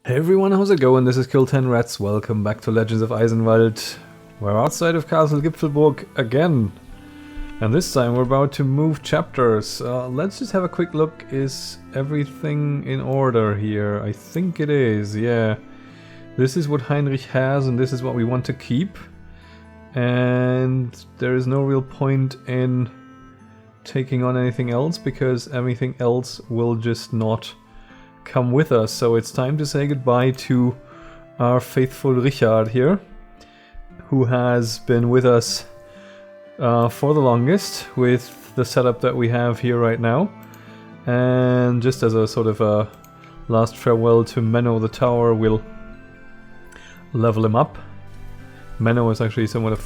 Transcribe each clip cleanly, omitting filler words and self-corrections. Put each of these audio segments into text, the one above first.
Hey everyone, how's it going? This is Kill10Rats. Welcome back to Legends of Eisenwald. We're outside of Castle Gipfelburg again. And this time we're about to move chapters. Let's just have a quick look. Is everything in order here? I think it is, yeah. This is what Heinrich has and this is what we want to keep. And there is no real point in taking on anything else because everything else will just not come with us. So it's time to say goodbye to our faithful Richard here, who has been with us for the longest with the setup that we have here right now. And just as a sort of a last farewell to Menno the Tower, we'll level him up. Menno is actually somewhat a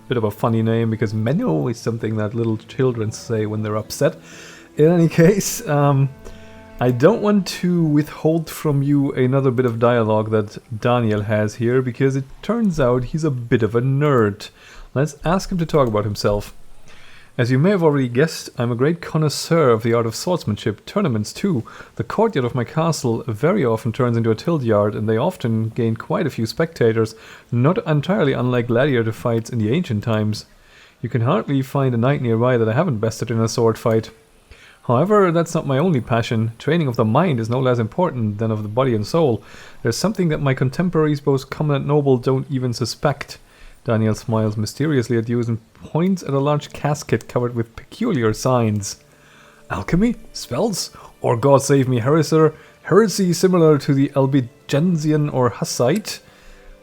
bit of a funny name because Menno is something that little children say when they're upset. In any case, I don't want to withhold from you another bit of dialogue that Daniel has here because it turns out he's a bit of a nerd. Let's ask him to talk about himself. As you may have already guessed, I'm a great connoisseur of the art of swordsmanship, tournaments too. The courtyard of my castle very often turns into a tilt yard and they often gain quite a few spectators, not entirely unlike gladiator fights in the ancient times. You can hardly find a knight nearby that I haven't bested in a sword fight. However, that's not my only passion. Training of the mind is no less important than of the body and soul. There's something that my contemporaries, both common and noble, don't even suspect. Daniel smiles mysteriously at you and points at a large casket covered with peculiar signs. Alchemy? Spells? Or God save me, heresy similar to the Albigensian or Hussite?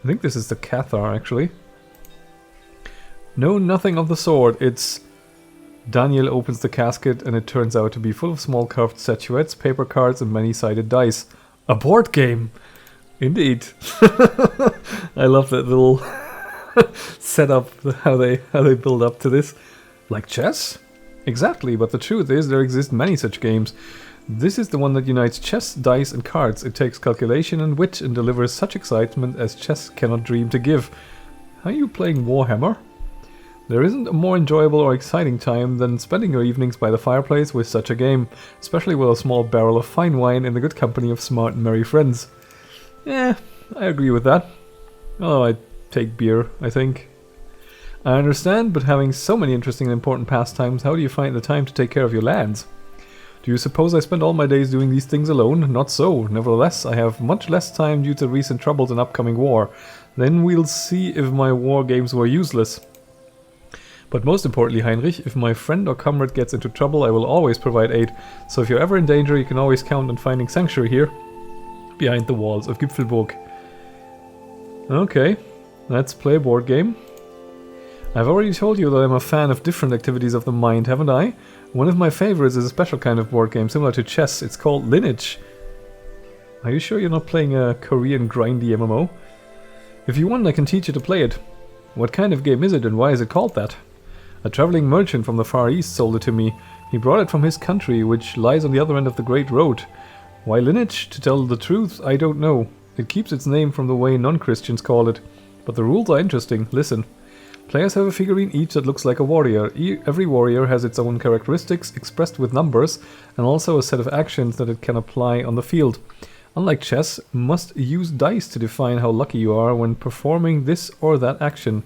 I think this is the Cathar, actually. No, nothing of the sort. It's... Daniel opens the casket and it turns out to be full of small carved statuettes, paper cards and many-sided dice. A board game! Indeed. I love that little setup, how they build up to this. Like chess? Exactly, but the truth is there exist many such games. This is the one that unites chess, dice and cards. It takes calculation and wit and delivers such excitement as chess cannot dream to give. Are you playing Warhammer? There isn't a more enjoyable or exciting time than spending your evenings by the fireplace with such a game, especially with a small barrel of fine wine in the good company of smart and merry friends. I agree with that. Although I take beer, I think. I understand, but having so many interesting and important pastimes, how do you find the time to take care of your lands? Do you suppose I spend all my days doing these things alone? Not so. Nevertheless, I have much less time due to recent troubles and upcoming war. Then we'll see if my war games were useless. But most importantly, Heinrich, if my friend or comrade gets into trouble, I will always provide aid. So if you're ever in danger, you can always count on finding sanctuary here, behind the walls of Gipfelburg. Okay, let's play a board game. I've already told you that I'm a fan of different activities of the mind, haven't I? One of my favorites is a special kind of board game similar to chess. It's called Lineage. Are you sure you're not playing a Korean grindy MMO? If you want, I can teach you to play it. What kind of game is it and why is it called that? A traveling merchant from the Far East sold it to me. He brought it from his country, which lies on the other end of the Great Road. Why Lineage? To tell the truth, I don't know. It keeps its name from the way non-Christians call it. But the rules are interesting. Listen. Players have a figurine each that looks like a warrior. Every warrior has its own characteristics, expressed with numbers, and also a set of actions that it can apply on the field. Unlike chess, you must use dice to define how lucky you are when performing this or that action.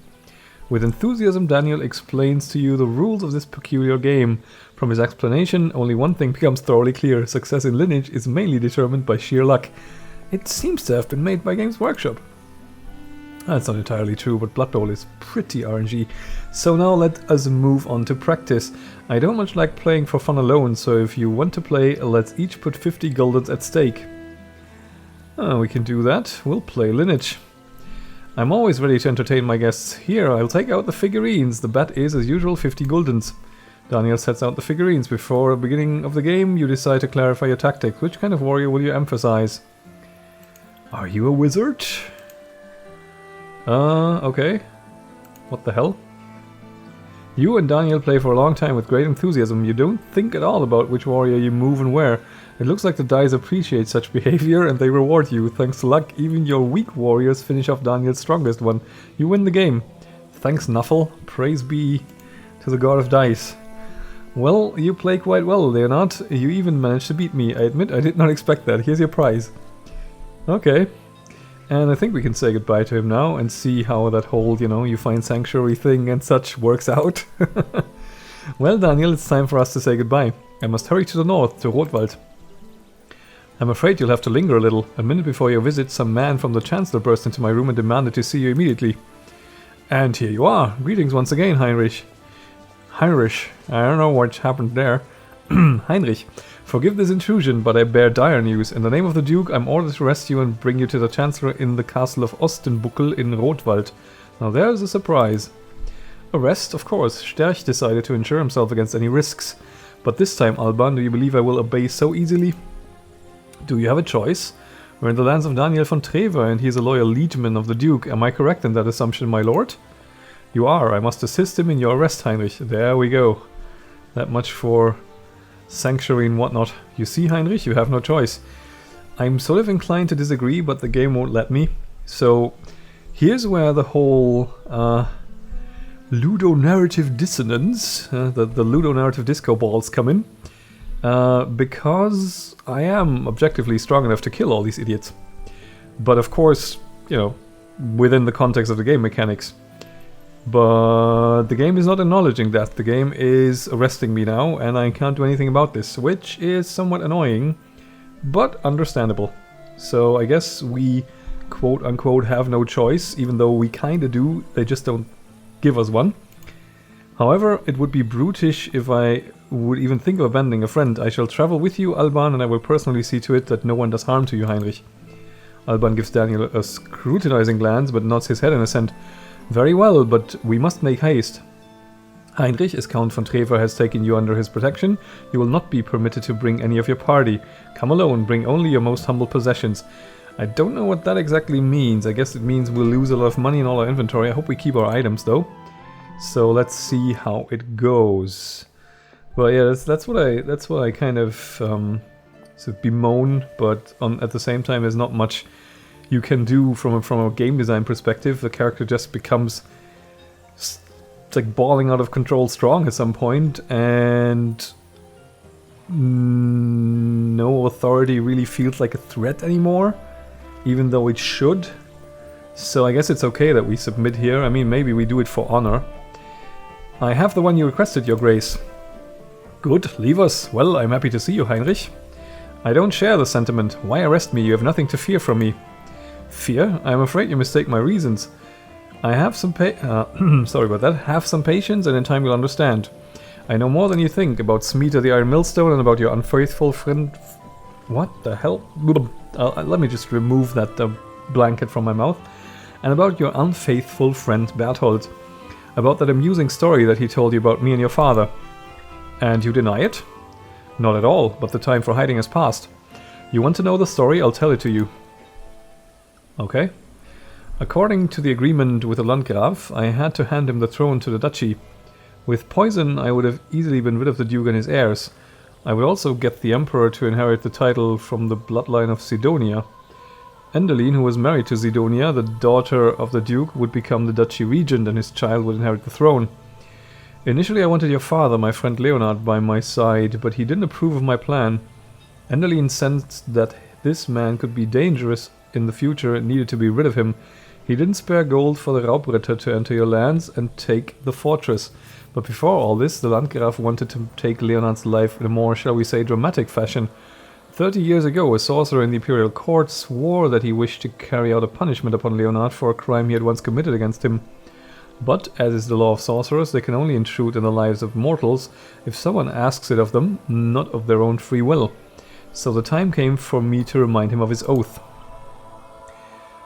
With enthusiasm, Daniel explains to you the rules of this peculiar game. From his explanation, only one thing becomes thoroughly clear. Success in Lineage is mainly determined by sheer luck. It seems to have been made by Games Workshop. That's not entirely true, but Blood Bowl is pretty RNG. So now let us move on to practice. I don't much like playing for fun alone, so if you want to play, let's each put 50 guldens at stake. We can do that. We'll play Lineage. I'm always ready to entertain my guests. Here, I'll take out the figurines. The bet is, as usual, 50 guldens. Daniel sets out the figurines. Before the beginning of the game, you decide to clarify your tactics. Which kind of warrior will you emphasize? Are you a wizard? Okay. What the hell? You and Daniel play for a long time with great enthusiasm. You don't think at all about which warrior you move and where. It looks like the dice appreciate such behavior and they reward you. Thanks to luck, even your weak warriors finish off Daniel's strongest one. You win the game. Thanks, Nuffle. Praise be to the god of dice. Well, you play quite well, Leonard. You even managed to beat me. I admit I did not expect that. Here's your prize. Okay. And I think we can say goodbye to him now and see how that whole, you find sanctuary thing and such works out. Well, Daniel, it's time for us to say goodbye. I must hurry to the north, to Rotwald. I'm afraid you'll have to linger a little. A minute before your visit, some man from the Chancellor burst into my room and demanded to see you immediately. And here you are. Greetings once again, Heinrich. Heinrich. I don't know what happened there. Heinrich. Forgive this intrusion, but I bear dire news. In the name of the Duke, I'm ordered to arrest you and bring you to the Chancellor in the castle of Ostenbuckel in Rotwald. Now there's a surprise. Arrest, of course. Sterch decided to insure himself against any risks. But this time, Alban, do you believe I will obey so easily? Do you have a choice? We're in the lands of Daniel von Trever, and he is a loyal liegeman of the Duke. Am I correct in that assumption, my lord? You are. I must assist him in your arrest, Heinrich. There we go. That much for sanctuary and whatnot. You see, Heinrich, you have no choice. I'm sort of inclined to disagree, but the game won't let me. So, here's where the whole ludonarrative dissonance, the ludonarrative disco balls come in. Because I am objectively strong enough to kill all these idiots. But of course, within the context of the game mechanics. But the game is not acknowledging that. The game is arresting me now, and I can't do anything about this, which is somewhat annoying, but understandable. So I guess we, quote-unquote, have no choice, even though we kinda do, they just don't give us one. However, it would be brutish if I would even think of abandoning a friend. I shall travel with you, Alban, and I will personally see to it that no one does harm to you, Heinrich. Alban gives Daniel a scrutinizing glance, but nods his head in assent. Very well, but we must make haste. Heinrich, as Count von Trever has taken you under his protection, you will not be permitted to bring any of your party. Come alone, bring only your most humble possessions. I don't know what that exactly means. I guess it means we'll lose a lot of money in all our inventory. I hope we keep our items, though. So let's see how it goes. Well, yeah, that's what I kind of sort of bemoan, but at the same time, there's not much you can do from a game design perspective. The character just becomes like balling out of control strong at some point, and no authority really feels like a threat anymore, even though it should. So I guess it's okay that we submit here. I mean, maybe we do it for honor. I have the one you requested, Your Grace. Good, leave us. Well, I'm happy to see you, Heinrich. I don't share the sentiment. Why arrest me? You have nothing to fear from me. Fear? I'm afraid you mistake my reasons. I have some sorry about that. Have some patience, and in time you'll understand. I know more than you think about Smeeta the Iron Millstone and about your unfaithful friend... What the hell? Let me just remove that blanket from my mouth. And about your unfaithful friend Berthold. About that amusing story that he told you about me and your father. And you deny it? Not at all, but the time for hiding has passed. You want to know the story? I'll tell it to you. Okay. According to the agreement with the Landgraf, I had to hand him the throne to the duchy. With poison, I would have easily been rid of the Duke and his heirs. I would also get the Emperor to inherit the title from the bloodline of Sidonia. Endelin, who was married to Sidonia, the daughter of the Duke, would become the duchy regent and his child would inherit the throne. Initially I wanted your father, my friend Leonard, by my side, but he didn't approve of my plan. Endelin sensed that this man could be dangerous in the future and needed to be rid of him. He didn't spare gold for the Raubritter to enter your lands and take the fortress. But before all this, the Landgraf wanted to take Leonard's life in a more, shall we say, dramatic fashion. 30 years ago, a sorcerer in the imperial court swore that he wished to carry out a punishment upon Leonard for a crime he had once committed against him. But, as is the law of sorcerers, they can only intrude in the lives of mortals if someone asks it of them, not of their own free will. So the time came for me to remind him of his oath.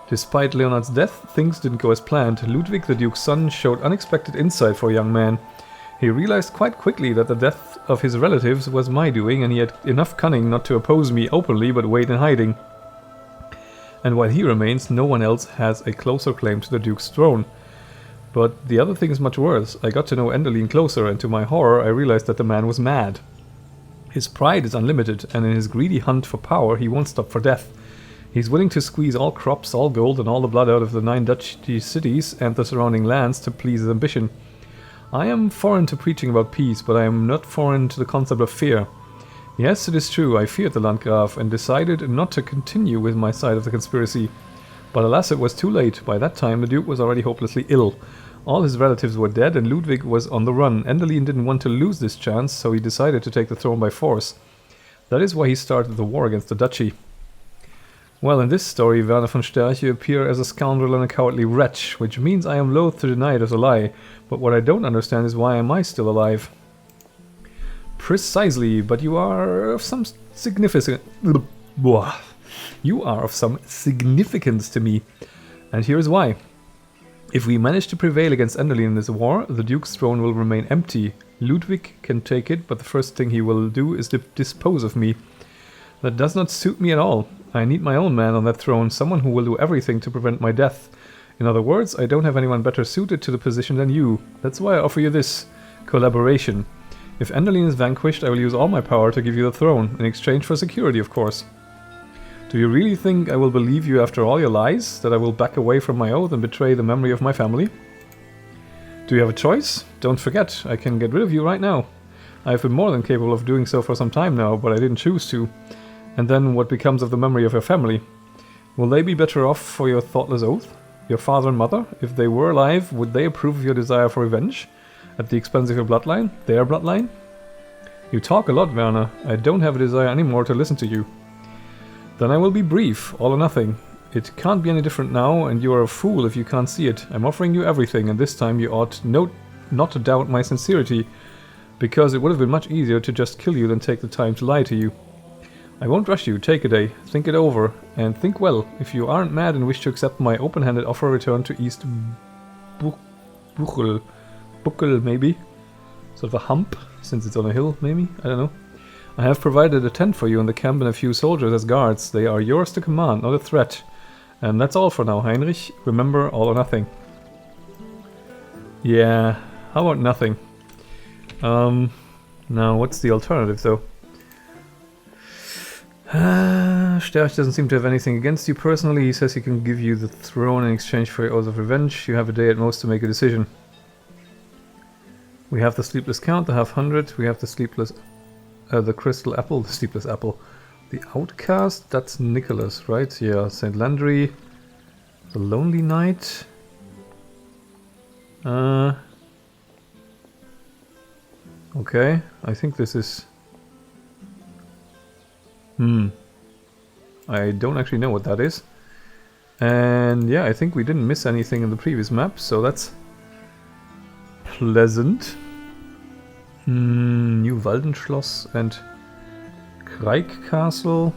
Despite Leonard's death, things didn't go as planned. Ludwig, the Duke's son, showed unexpected insight for a young man. He realized quite quickly that the death of his relatives was my doing, and he had enough cunning not to oppose me openly but wait in hiding. And while he remains, no one else has a closer claim to the Duke's throne. But the other thing is much worse. I got to know Endelin closer, and to my horror I realized that the man was mad. His pride is unlimited, and in his greedy hunt for power he won't stop for death. He's willing to squeeze all crops, all gold, and all the blood out of the 9 duchy cities and the surrounding lands to please his ambition. I am foreign to preaching about peace, but I am not foreign to the concept of fear. Yes, it is true, I feared the Landgraf and decided not to continue with my side of the conspiracy. But alas, it was too late. By that time, the Duke was already hopelessly ill. All his relatives were dead and Ludwig was on the run. Endelin didn't want to lose this chance, so he decided to take the throne by force. That is why he started the war against the duchy. Well, in this story, Werner von Sterche appear as a scoundrel and a cowardly wretch, which means I am loath to deny it as a lie. But what I don't understand is why am I still alive? Precisely, but you are of some significance. You are of some significance to me, and here is why. If we manage to prevail against Endelin in this war, the Duke's throne will remain empty. Ludwig can take it, but the first thing he will do is to dispose of me. That does not suit me at all. I need my own man on that throne, someone who will do everything to prevent my death. In other words, I don't have anyone better suited to the position than you. That's why I offer you this collaboration. If Endelin is vanquished, I will use all my power to give you the throne, in exchange for security, of course. Do you really think I will believe you after all your lies? That I will back away from my oath and betray the memory of my family? Do you have a choice? Don't forget, I can get rid of you right now. I have been more than capable of doing so for some time now, but I didn't choose to. And then what becomes of the memory of your family? Will they be better off for your thoughtless oath? Your father and mother, if they were alive, would they approve of your desire for revenge? At the expense of your bloodline? Their bloodline? You talk a lot, Werner. I don't have a desire anymore to listen to you. Then I will be brief, all or nothing. It can't be any different now, and you are a fool if you can't see it. I'm offering you everything, and this time you ought not to doubt my sincerity, because it would have been much easier to just kill you than take the time to lie to you. I won't rush you, take a day, think it over, and think well. If you aren't mad and wish to accept my open-handed offer, return to East Buchel, maybe? Sort of a hump, since it's on a hill, maybe? I don't know. I have provided a tent for you in the camp and a few soldiers as guards. They are yours to command, not a threat. And that's all for now, Heinrich. Remember, all or nothing. Yeah, how about nothing? Now, what's the alternative, though? Sterch doesn't seem to have anything against you personally. He says he can give you the throne in exchange for your oath of revenge. You have a day at most to make a decision. We have the Sleepless Count, the Half-100. We have the Sleepless... the Crystal Apple, the Sleepless Apple. The Outcast, that's Nicholas, right? Yeah, St. Landry. The Lonely Knight. Okay, I think this is... I don't actually know what that is. And yeah, I think we didn't miss anything in the previous map, so that's pleasant. New Waldenschloss and Kreik Castle.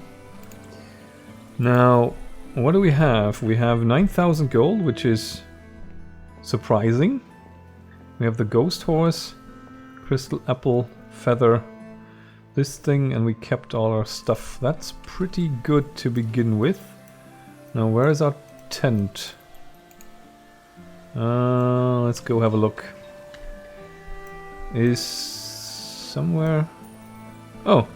Now, what do we have? We have 9,000 gold, which is surprising. We have the Ghost Horse, Crystal Apple, Feather, this thing, and we kept all our stuff. That's pretty good to begin with. Now, where is our tent? Let's go have a look. Is somewhere... Oh!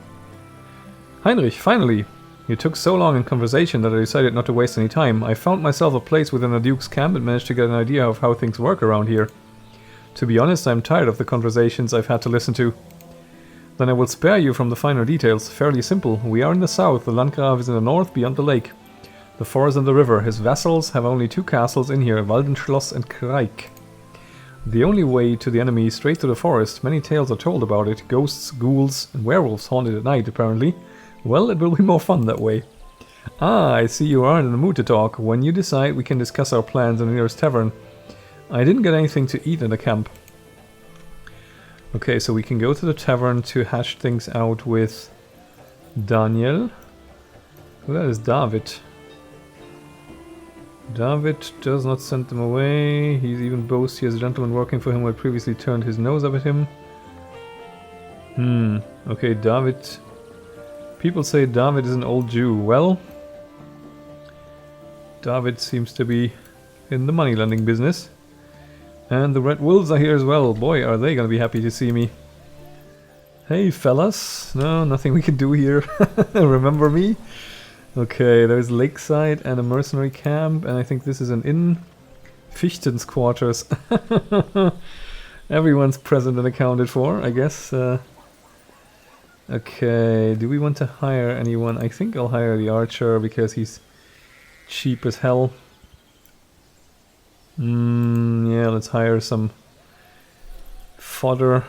Heinrich, finally! You took so long in conversation that I decided not to waste any time. I found myself a place within the Duke's camp and managed to get an idea of how things work around here. To be honest, I'm tired of the conversations I've had to listen to. Then I will spare you from the finer details. Fairly simple. We are in the south, the Landgraf is in the north, beyond the lake. The forest and the river. His vassals have only 2 castles in here, Waldenschloss and Kreik. The only way to the enemy is straight through the forest. Many tales are told about it. Ghosts, ghouls, and werewolves haunt it at night, apparently. Well, it will be more fun that way. Ah, I see you aren't in the mood to talk. When you decide, we can discuss our plans in the nearest tavern. I didn't get anything to eat in the camp. Okay, so we can go to the tavern to hash things out with Daniel. Well, that is David. David does not send them away. He's even boasts he has a gentleman working for him who had previously turned his nose up at him. Okay, David. People say David is an old Jew. Well, David seems to be in the money-lending business. And the Red Wolves are here as well. Boy, are they gonna be happy to see me. Hey, fellas. No, nothing we can do here. Remember me? Okay, there's Lakeside and a mercenary camp, and I think this is an inn. Fichten's quarters. Everyone's present and accounted for, I guess. Okay, do we want to hire anyone? I think I'll hire the archer because he's cheap as hell. Yeah, let's hire some fodder.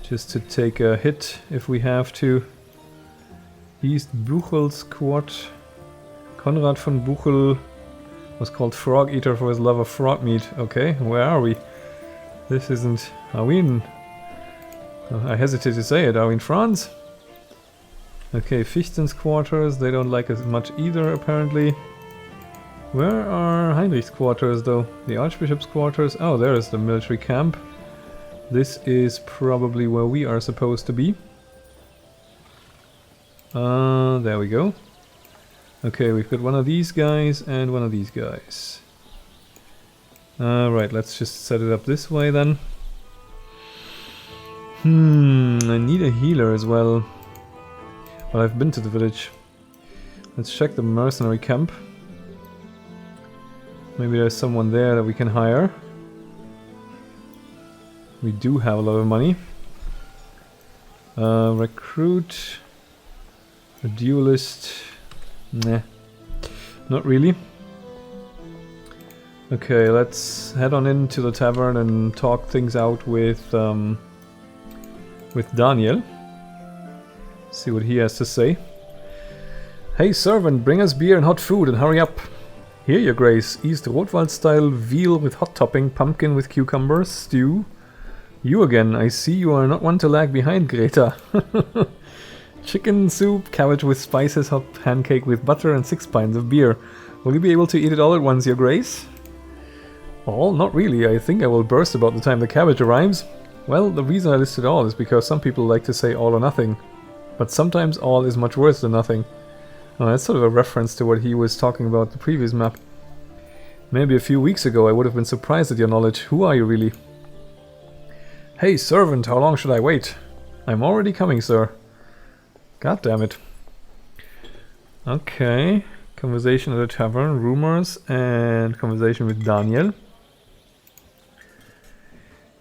Just to take a hit if we have to. East Buchel's squad. Konrad von Buchel was called Frog Eater for his love of frog meat. Okay, where are we? This isn't... Are we in... I hesitate to say it. Are we in France? Okay, Fichten's quarters. They don't like us much either, apparently. Where are Heinrich's quarters, though? The Archbishop's quarters? Oh, there is the military camp. This is probably where we are supposed to be. There we go. Okay, we've got one of these guys and one of these guys. Right, let's just set it up this way then. I need a healer as well. Well, I've been to the village. Let's check the mercenary camp. Maybe there's someone there that we can hire. We do have a lot of money. Recruit. A duelist. Nah. Not really. Okay, let's head on into the tavern and talk things out with Daniel. See what he has to say. Hey servant, bring us beer and hot food and hurry up. Here, your grace. East Rotwald style veal with hot topping, pumpkin with cucumbers, stew. You again. I see you are not one to lag behind, Greta. Chicken soup, cabbage with spices, hot pancake with butter and 6 pints of beer. Will you be able to eat it all at once, your grace? All? Not really. I think I will burst about the time the cabbage arrives. Well, the reason I listed all is because some people like to say all or nothing. But sometimes all is much worse than nothing. Oh, that's sort of a reference to what he was talking about the previous map. Maybe a few weeks ago I would have been surprised at your knowledge. Who are you really? Hey servant, how long should I wait? I'm already coming, sir. God damn it. Okay. Conversation at the tavern, rumors, and conversation with Daniel.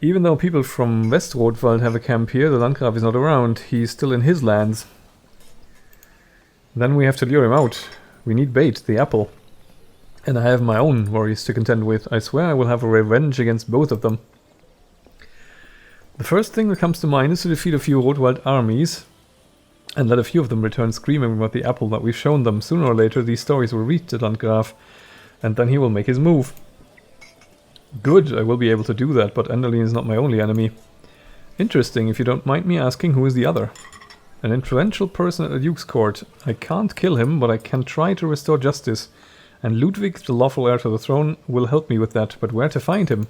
Even though people from West Rotwald have a camp here, the Landgraf is not around. He's still in his lands. Then we have to lure him out. We need bait, the apple. And I have my own worries to contend with. I swear I will have a revenge against both of them. The first thing that comes to mind is to defeat a few Rotwald armies and let a few of them return screaming about the apple that we've shown them. Sooner or later these stories will reach the Landgraf, and then he will make his move. Good, I will be able to do that, but Enderlin is not my only enemy. Interesting, if you don't mind me asking, who is the other? An influential person at the Duke's court. I can't kill him, but I can try to restore justice. And Ludwig, the lawful heir to the throne, will help me with that, but where to find him?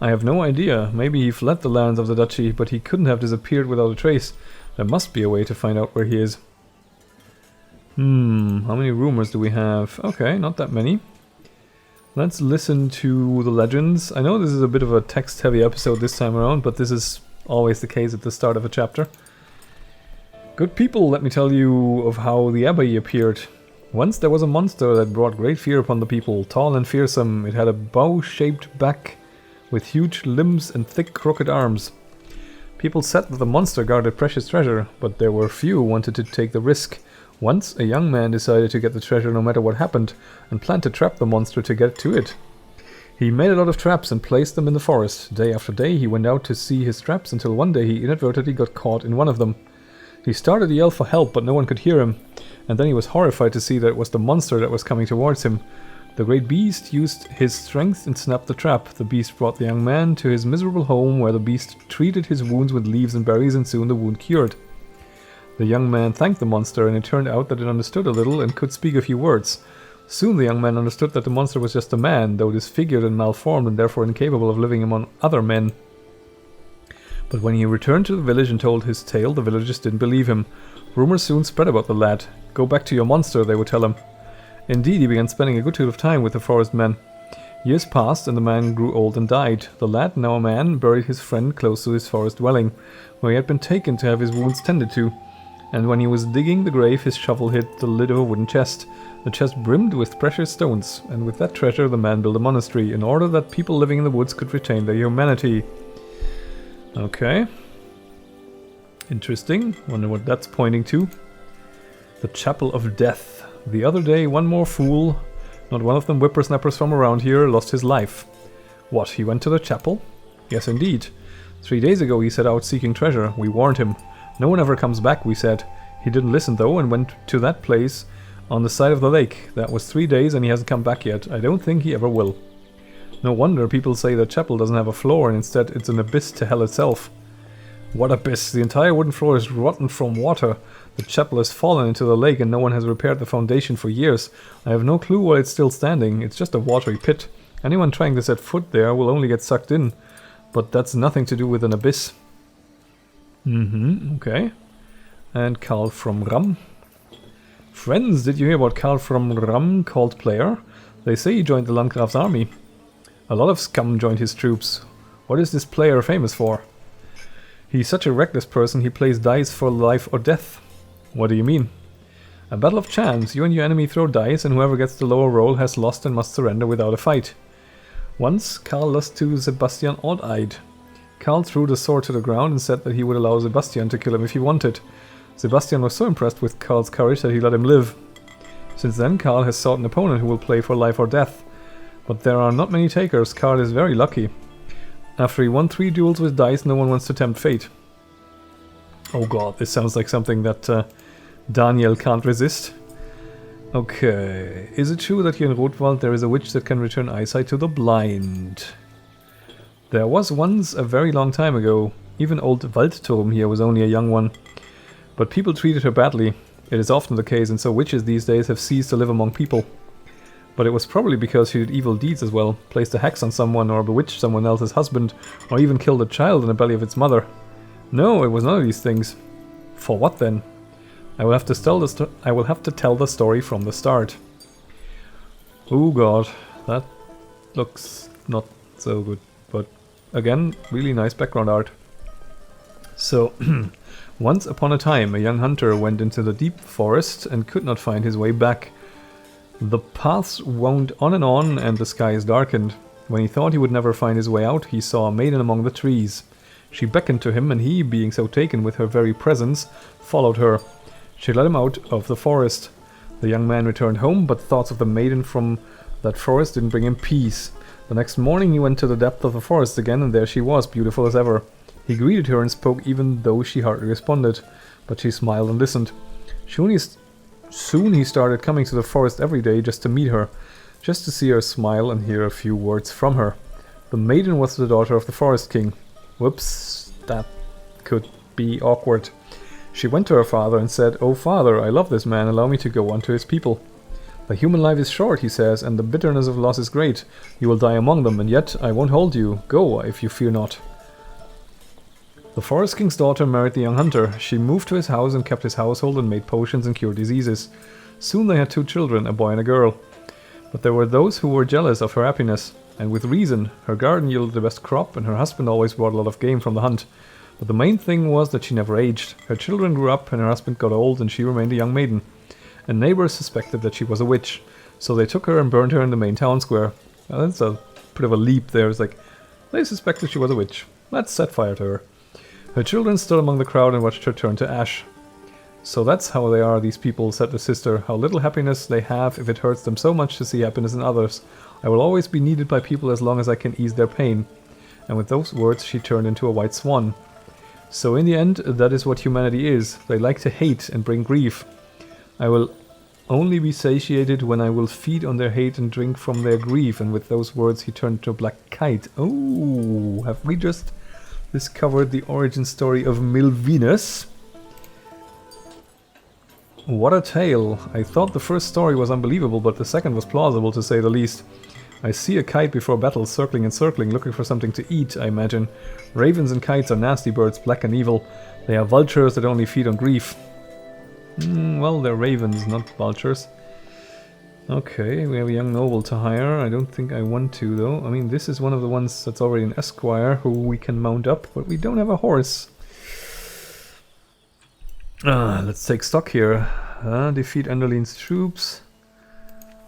I have no idea. Maybe he fled the lands of the duchy, but he couldn't have disappeared without a trace. There must be a way to find out where he is. How many rumors do we have? Okay, not that many. Let's listen to the legends. I know this is a bit of a text-heavy episode this time around, but this is always the case at the start of a chapter. Good people, let me tell you of how the abbey appeared. Once there was a monster that brought great fear upon the people, tall and fearsome. It had a bow-shaped back with huge limbs and thick crooked arms. People said that the monster guarded precious treasure, but there were few who wanted to take the risk. Once, a young man decided to get the treasure no matter what happened, and planned to trap the monster to get to it. He made a lot of traps and placed them in the forest. Day after day he went out to see his traps until one day he inadvertently got caught in one of them. He started to yell for help, but no one could hear him, and then he was horrified to see that it was the monster that was coming towards him. The great beast used his strength and snapped the trap. The beast brought the young man to his miserable home, where the beast treated his wounds with leaves and berries, and soon the wound cured. The young man thanked the monster, and it turned out that it understood a little and could speak a few words. Soon the young man understood that the monster was just a man, though disfigured and malformed and therefore incapable of living among other men. But when he returned to the village and told his tale, the villagers didn't believe him. Rumors soon spread about the lad. Go back to your monster, they would tell him. Indeed, he began spending a good deal of time with the forest men. Years passed, and the man grew old and died. The lad, now a man, buried his friend close to his forest dwelling, where he had been taken to have his wounds tended to. And when he was digging the grave, his shovel hit the lid of a wooden chest. The chest brimmed with precious stones, and with that treasure the man built a monastery, in order that people living in the woods could retain their humanity. Okay. Interesting. Wonder what that's pointing to. The Chapel of Death. The other day, one more fool, not one of them whippersnappers from around here, lost his life. What, he went to the chapel? Yes, indeed. 3 days ago he set out seeking treasure. We warned him. No one ever comes back, we said. He didn't listen though and went to that place on the side of the lake. That was 3 days and he hasn't come back yet. I don't think he ever will. No wonder people say the chapel doesn't have a floor and instead it's an abyss to hell itself. What abyss? The entire wooden floor is rotten from water. The chapel has fallen into the lake and no one has repaired the foundation for years. I have no clue why it's still standing. It's just a watery pit. Anyone trying to set foot there will only get sucked in. But that's nothing to do with an abyss. Okay. And Karl from Ram. Friends, did you hear about Karl from Ram, called Player? They say he joined the Landgraf's army. A lot of scum joined his troops. What is this Player famous for? He's such a reckless person, he plays dice for life or death. What do you mean? A battle of chance. You and your enemy throw dice, and whoever gets the lower roll has lost and must surrender without a fight. Once, Karl lost to Sebastian Odd-Eyed. Karl threw the sword to the ground and said that he would allow Sebastian to kill him if he wanted. Sebastian was so impressed with Karl's courage that he let him live. Since then, Karl has sought an opponent who will play for life or death. But there are not many takers. Karl is very lucky. After he won 3 duels with dice, no one wants to tempt fate. Oh god, this sounds like something that Daniel can't resist. Okay, is it true that here in Rotwald there is a witch that can return eyesight to the blind? There was once a very long time ago. Even old Waldturm here was only a young one. But people treated her badly. It is often the case, and so witches these days have ceased to live among people. But it was probably because she did evil deeds as well, placed a hex on someone or bewitched someone else's husband, or even killed a child in the belly of its mother. No, it was none of these things. For what then? I will have to tell the story from the start. Oh god, that looks not so good. But again, really nice background art. So, once upon a time, a young hunter went into the deep forest and could not find his way back. The paths wound on, and the skies darkened. When he thought he would never find his way out, he saw a maiden among the trees. She beckoned to him, and he, being so taken with her very presence, followed her. She led him out of the forest. The young man returned home, but thoughts of the maiden from that forest didn't bring him peace. The next morning he went to the depth of the forest again, and there she was, beautiful as ever. He greeted her and spoke even though she hardly responded, but she smiled and listened. Soon he started coming to the forest every day just to meet her, just to see her smile and hear a few words from her. The maiden was the daughter of the forest king. Whoops, that could be awkward. She went to her father and said, "Oh father, I love this man, allow me to go on to his people." "The human life is short," he says, "and the bitterness of loss is great. You will die among them, and yet I won't hold you. Go, if you fear not." The forest king's daughter married the young hunter. She moved to his house and kept his household and made potions and cured diseases. Soon they had 2 children, a boy and a girl. But there were those who were jealous of her happiness, and with reason. Her garden yielded the best crop, and her husband always brought a lot of game from the hunt. But the main thing was that she never aged. Her children grew up, and her husband got old, and she remained a young maiden. And neighbors suspected that she was a witch, so they took her and burned her in the main town square. Now, that's a bit of a leap there. It's like, they suspected she was a witch. Let's set fire to her. Her children stood among the crowd and watched her turn to ash. "So that's how they are, these people," said the sister. "How little happiness they have if it hurts them so much to see happiness in others. I will always be needed by people as long as I can ease their pain." And with those words she turned into a white swan. So in the end, that is what humanity is. They like to hate and bring grief. I will only be satiated when I will feed on their hate and drink from their grief. And with those words he turned to a black kite. Oh, have we just discovered the origin story of Milvinus? What a tale. I thought the first story was unbelievable, but the second was plausible to say the least. I see a kite before battle, circling and circling, looking for something to eat, I imagine. Ravens and kites are nasty birds, black and evil. They are vultures that only feed on grief. Well, they're ravens, not vultures. Okay, we have a young noble to hire. I don't think I want to, though. I mean, this is one of the ones that's already an esquire who we can mount up, but we don't have a horse. Let's take stock here. Defeat Enderlene's troops.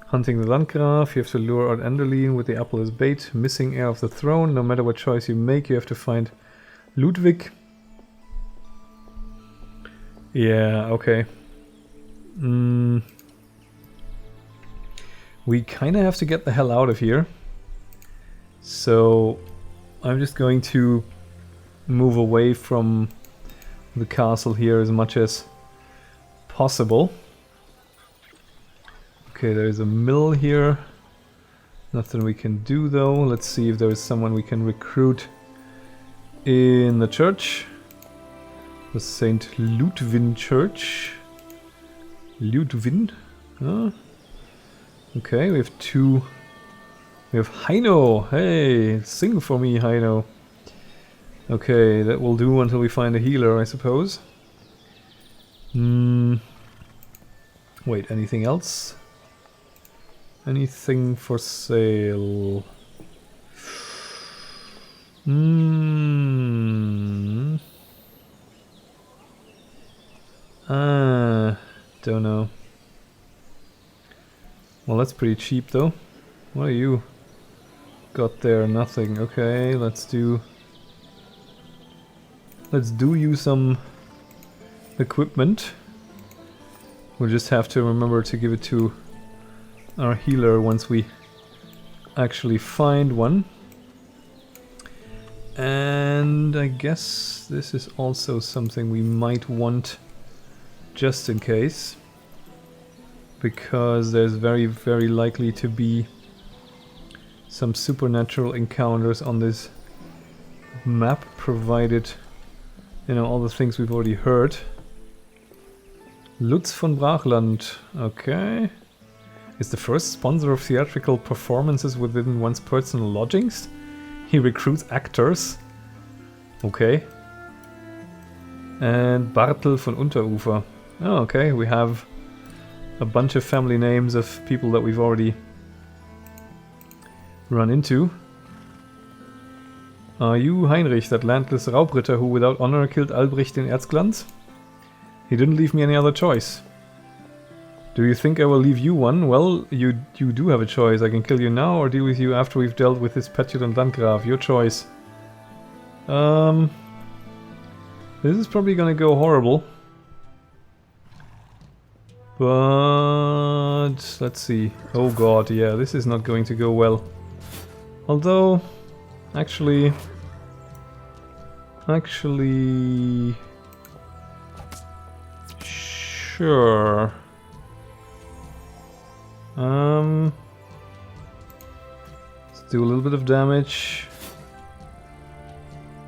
Hunting the Landgraf. You have to lure out Enderlene with the apple as bait. Missing heir of the throne. No matter what choice you make, you have to find Ludwig. Yeah, okay. We kind of have to get the hell out of here. So I'm just going to move away from the castle here as much as possible. Okay, there's a mill here. Nothing we can do though. Let's see if there's someone we can recruit in the church. The St. Ludwin Church. Ludwin? Huh? Okay, we have two. We have Heino. Hey, sing for me, Heino. Okay, that will do until we find a healer, I suppose. Wait, anything else? Anything for sale? Don't know. Well, that's pretty cheap though. What are you? Got there, nothing. Okay, let's do you some equipment. We'll just have to remember to give it to our healer once we actually find one. And I guess this is also something we might want just in case, because there's very, very likely to be some supernatural encounters on this map, provided, you know, all the things we've already heard. Lutz von Brachland, okay. Is the first sponsor of theatrical performances within one's personal lodgings. He recruits actors. Okay. And Bartel von Unterufer. Oh, okay, we have a bunch of family names of people that we've already run into. Are you Heinrich, that landless Raubritter who without honor killed Albrecht in Erzglanz? He didn't leave me any other choice. Do you think I will leave you one? Well, you do have a choice. I can kill you now or deal with you after we've dealt with this petulant Landgraf. Your choice. This is probably gonna go horrible. But let's see. Oh god, yeah, this is not going to go well. Although, actually, sure. Let's do a little bit of damage.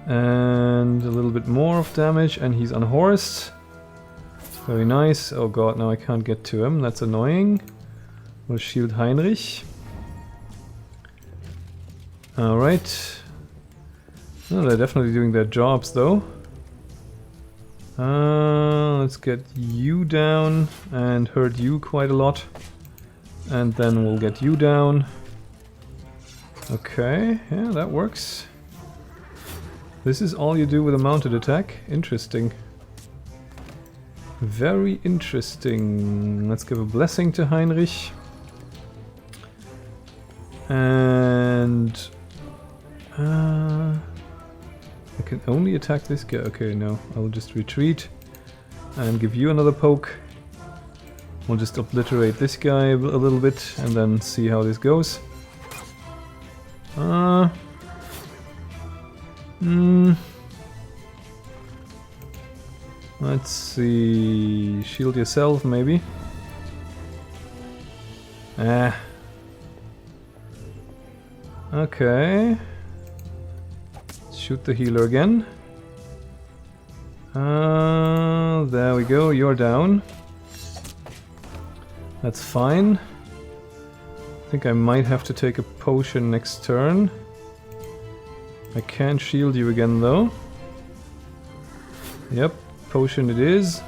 And a little bit more of damage, and he's unhorsed. Very nice. Oh god, now I can't get to him. That's annoying. We'll shield Heinrich. Alright. Oh, they're definitely doing their jobs though. Let's get you down and hurt you quite a lot. And then we'll get you down. Okay, yeah, that works. This is all you do with a mounted attack? Interesting. Very interesting. Let's give a blessing to Heinrich. And I can only attack this guy. Okay, no, I'll just retreat and give you another poke. We'll just obliterate this guy a little bit and then see how this goes. Let's see. Shield yourself, maybe. Okay. Shoot the healer again. There we go. You're down. That's fine. I think I might have to take a potion next turn. I can shield you again though. Yep, potion it is.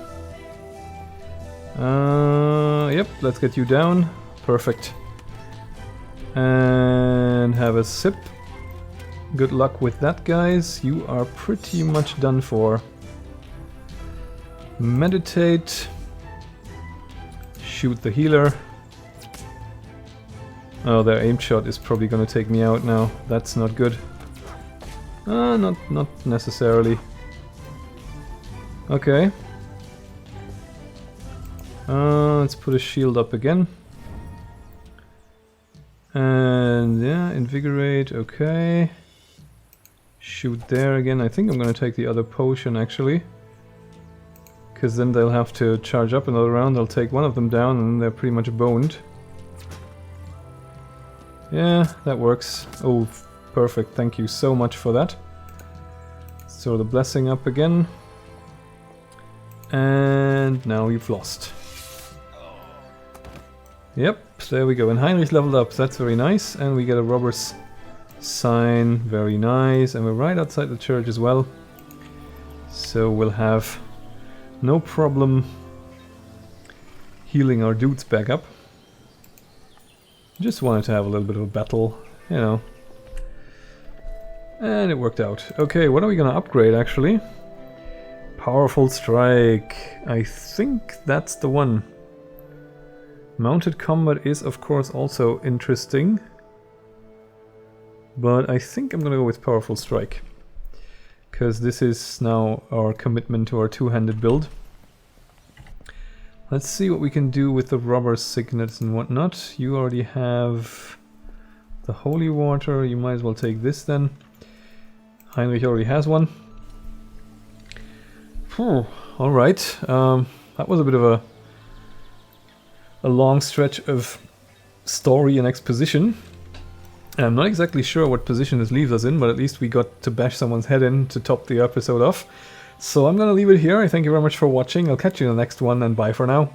Yep, let's get you down. Perfect. And have a sip. Good luck with that, guys. You are pretty much done for. Meditate. Shoot the healer. Oh, their aim shot is probably gonna take me out now. That's not good. Not necessarily. Okay. Let's put a shield up again. And yeah, invigorate, okay. Shoot there again. I think I'm gonna take the other potion actually. Because then they'll have to charge up another round. I'll take one of them down and they're pretty much boned. Yeah, that works. Oh, perfect. Thank you so much for that. So the blessing up again. And now we've lost. Yep, there we go. And Heinrich leveled up. That's very nice. And we get a robber's sign. Very nice. And we're right outside the church as well. So we'll have no problem healing our dudes back up. Just wanted to have a little bit of a battle, you know. And it worked out. Okay, what are we gonna upgrade actually? Powerful strike. I think that's the one. Mounted combat is of course also interesting. But I think I'm gonna go with powerful strike. Because this is now our commitment to our two-handed build. Let's see what we can do with the robber signets and whatnot. You already have the holy water. You might as well take this then. Heinrich already has one. Alright. That was a bit of a long stretch of story and exposition. I'm not exactly sure what position this leaves us in, but at least we got to bash someone's head in to top the episode off. So I'm gonna leave it here. I thank you very much for watching. I'll catch you in the next one, and bye for now.